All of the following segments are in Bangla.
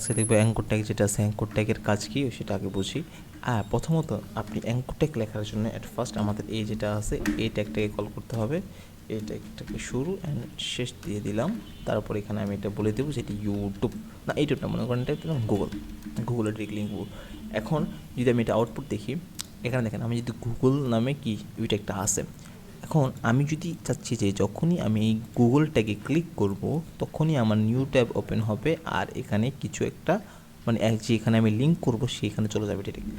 আজকে দেখবো অ্যাঙ্কর ট্যাগ যেটা আছে অ্যাঙ্কর ট্যাগের কাজ কী সেটা আগে বুঝি। প্রথমত আপনি অ্যাঙ্কর ট্যাগ লেখার জন্য অ্যাট ফার্স্ট আমাদের এই যেটা আছে এই ট্যাগটাকে কল করতে হবে। এই ট্যাগটাকে শুরু অ্যান্ড শেষ দিয়ে দিলাম। তারপর এখানে আমি এটা বলে দেবো যেটি ইউটিউব না, ইউটিউবটা মনে করেন টাইপ দিলাম গুগলের ডিরেক্ট লিঙ্ক। এখন যদি আমি এটা আউটপুট দেখি, এখানে দেখেন আমি যদি গুগল নামে কি ওইটা একটা আছে। এখন আমি যদি চাচ্ছি যে যখনই আমি এই গুগল ট্যাগে ক্লিক করব তখনই আমার নিউ ট্যাব ওপেন হবে, আর এখানে কিছু একটা মানে যে এখানে আমি লিঙ্ক করব সেখানে চলে যাবে ডিরেক্ট।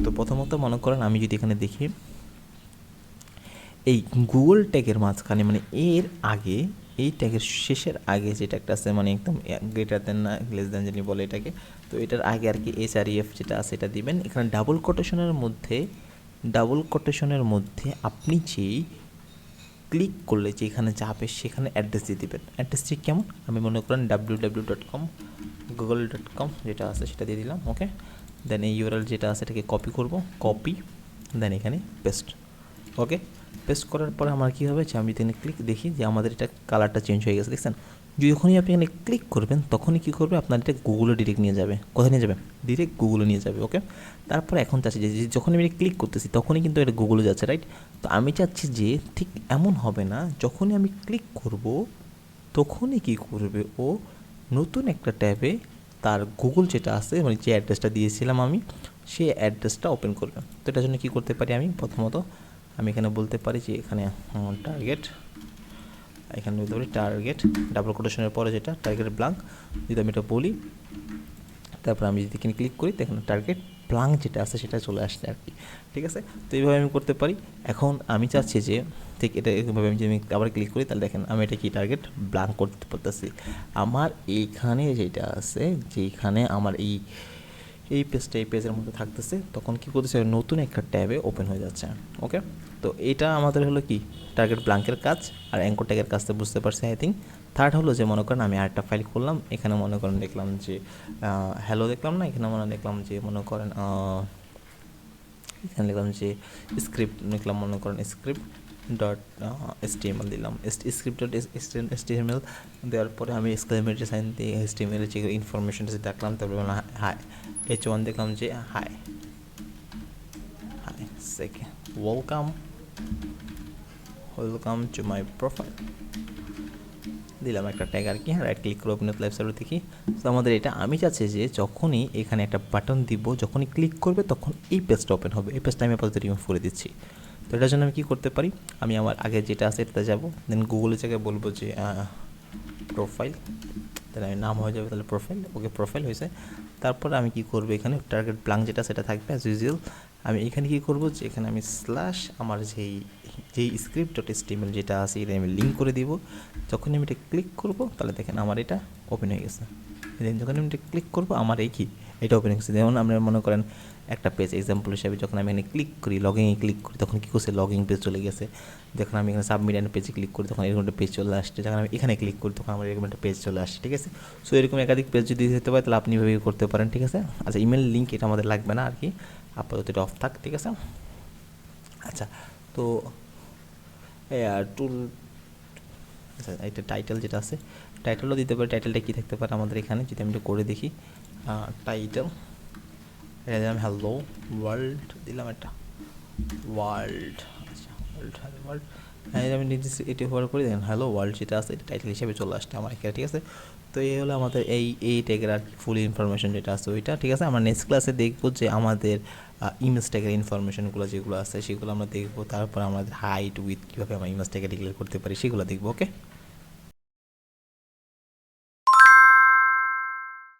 তো প্রথমত মনে করেন আমি যদি এখানে দেখি এই গুগল ট্যাগের মাঝখানে মানে এর আগে এই ট্যাগের শেষের আগে যেটা একটা আছে মানে একদম গ্রেটার দেন না লেস দেন যিনি বলে এটাকে, তো এটার আগে আর কি HREF যেটা আছে এটা দিবেন। এখানে ডাবল কোটেশনের মধ্যে আপনি যেই ক্লিক করলে যেখানে যাবে সেখানে অ্যাড্রেস দিয়ে দেবেন। অ্যাড্রেসটি কেমন, আমি মনে করেন www.com google.com যেটা আছে সেটা দিয়ে দিলাম। ওকে, দেন এই ইউআরএল যেটা আছে এটাকে কপি দেন এখানে পেস্ট। ওকে, পেস্ট করার পরে আমার কী হবে যে আমি এখানে ক্লিক দেখি যে আমাদের এটা কালারটা চেঞ্জ হয়ে গেছে, দেখছেন। যখনই আপনি এখানে ক্লিক করবেন তখনই কী করবে আপনার এটা গুগলে ডিরেক্ট নিয়ে যাবে। কোথায় নিয়ে যাবে? ডিরেক্ট গুগলে নিয়ে যাবে। ওকে, তারপরে এখন চাচ্ছি যে যখন আমি ক্লিক করতেছি তখনই কিন্তু এটা গুগলে যাচ্ছে, রাইট? তো আমি চাচ্ছি যে ঠিক এমন হবে না, যখনই আমি ক্লিক করব তখনই কী করবে ও নতুন একটা ট্যাবে তার গুগল যেটা আছে মানে যে অ্যাড্রেসটা দিয়েছিলাম আমি সেই অ্যাড্রেসটা ওপেন করবে। তো এটার জন্য কী করতে পারি আমি প্রথমত আমি এখানে বলতে পারি যে এখানে টার্গেট, এখানে বলতে পারি টার্গেট ডাবল কোটেশনের পরে যেটা টার্গেট ব্ল্যাঙ্ক, যদি আমি এটা বলি তারপর আমি যদি এখানে ক্লিক করি দেখেন টার্গেট ব্ল্যাঙ্ক যেটা আছে সেটা চলে আসছে আর কি। ঠিক আছে, তো এইভাবে আমি করতে পারি। এখন আমি চাচ্ছি যে ঠিক এটা এইভাবে আমি যদি আবার ক্লিক করি তাহলে দেখেন আমি এটা কি টার্গেট ব্ল্যাঙ্ক করতে পারতেছি। আমার এইখানে যেটা আছে যেখানে আমার এই পেজের মধ্যে থাকতেছে তখন কী করতেছে নতুন একটা ট্যাবে ওপেন হয়ে যাচ্ছে। ওকে, তো এটা আমাদের হলো কি টার্গেট ব্ল্যাঙ্কের কাজ, আর অ্যাঙ্কর ট্যাগের কাজটা বুঝতে পারছি আই থিঙ্ক। থার্ড হলো যে মনে করেন আমি আরেকটা ফাইল খুললাম, এখানে মনে করেন দেখলাম যে হ্যালো দেখলাম না, এখানে দেখলাম যে মনে করেন এখানে লিখলাম যে স্ক্রিপ্ট লিখলাম, মনে করেন স্ক্রিপ্ট ডট HTML দিলাম। স্ক্রিপ্ট ডট HTML দেওয়ার পরে আমি এক্সক্লেমেটরি সাইন দিয়ে HTML যে ইনফরমেশনটা দেখলাম, তারপরে হাই H1 দেখলাম যে hi second welcome to my profile দিলাম একটা ট্যাগ আর কি। রাইট ক্লিক করে ওপেন উইথ লাইভ সার্ভার দেখি। তো আমাদের এটা আমি চাচ্ছি যে যখনই এখানে একটা বাটন দিব যখনই ক্লিক করবে তখন এই পেজটা ওপেন হবে। এই পেজটা আমি আপাতত রিমুভ করে দিচ্ছি। তো এটার জন্য আমি কী করতে পারি, আমি আমার আগে যেটা আছে এটাতে যাবো, দেন গুগলের জায়গায় বলবো যে প্রোফাইল, তাহলে আমি নাম হয়ে যাবে তাহলে প্রোফাইল। ওকে, প্রোফাইল হয়েছে। তারপর আমি কি করবো এখানে টার্গেট ব্ল্যাঙ্ক যেটা সেটা থাকবে অ্যাজ ইউজুয়াল। আমি এখানে কী করবো যে এখানে আমি স্ল্যাশ আমার যেই স্ক্রিপ্ট ডট HTML যেটা আছে এটা আমি লিঙ্ক করে দিব। যখন আমি এটা ক্লিক করবো তাহলে দেখেন আমার এটা ওপেন হয়ে গেছে। দেন যখন আমি এটা ক্লিক করবো আমার এই কি এটা ওপেন হয়ে গেছে। যেমন আমরা মনে করেন একটা পেজ এক্সাম্পল হিসাবে যখন আমি এখানে ক্লিক করি লগইনে ক্লিক করি তখন কী করছে লগইন পেজ চলে গেছে। যখন আমি এখানে সাবমিট অ্যান্ড পেজে ক্লিক করি তখন এরকম একটা পেজ চলে আসছে। যখন আমি এখানে ক্লিক করি তখন আমার এরকম একটা পেজ চলে আসছে। ঠিক আছে, সো এরকম একাধিক পেজ যদি দিতে পারে তাহলে আপনি এভাবে করতে পারেন। ঠিক আছে, আচ্ছা ইমেল লিঙ্ক এটা আমাদের লাগবে না আর কি, আপাতত এটা অফ থাক। ঠিক আছে, আচ্ছা তো টুল, আচ্ছা এটা টাইটেল যেটা আছে টাইটেলও দিতে পারে। টাইটেলটা কী থাকতে পারে আমাদের এখানে যদি আমি এটা করে দেখি, টাইটেল এটা দিলাম হ্যালো ওয়ার্ল্ড, দিলাম একটা ওয়ার্ল্ড। আচ্ছা ওয়ার্ল্ড আমি নিজে এটি ব্যবহার করি, দেখেন হ্যালো ওয়ার্ল্ড যেটা আছে এটা টাইটেল হিসেবে চলে আসছে আমার এখানে। ঠিক আছে, তো এই হলো আমাদের এই ট্যাগের আর ফুল ইনফরমেশন যেটা আছে ওইটা। ঠিক আছে, আমরা নেক্সট ক্লাসে দেখবো যে আমাদের ইমেজ ট্যাগের ইনফরমেশনগুলো যেগুলো আছে সেগুলো আমরা দেখবো। তারপর আমাদের হাইট উইথ কীভাবে আমরা ইমেজ ট্যাগে ডিক্লেয়ার করতে পারি সেগুলো দেখবো। ওকে।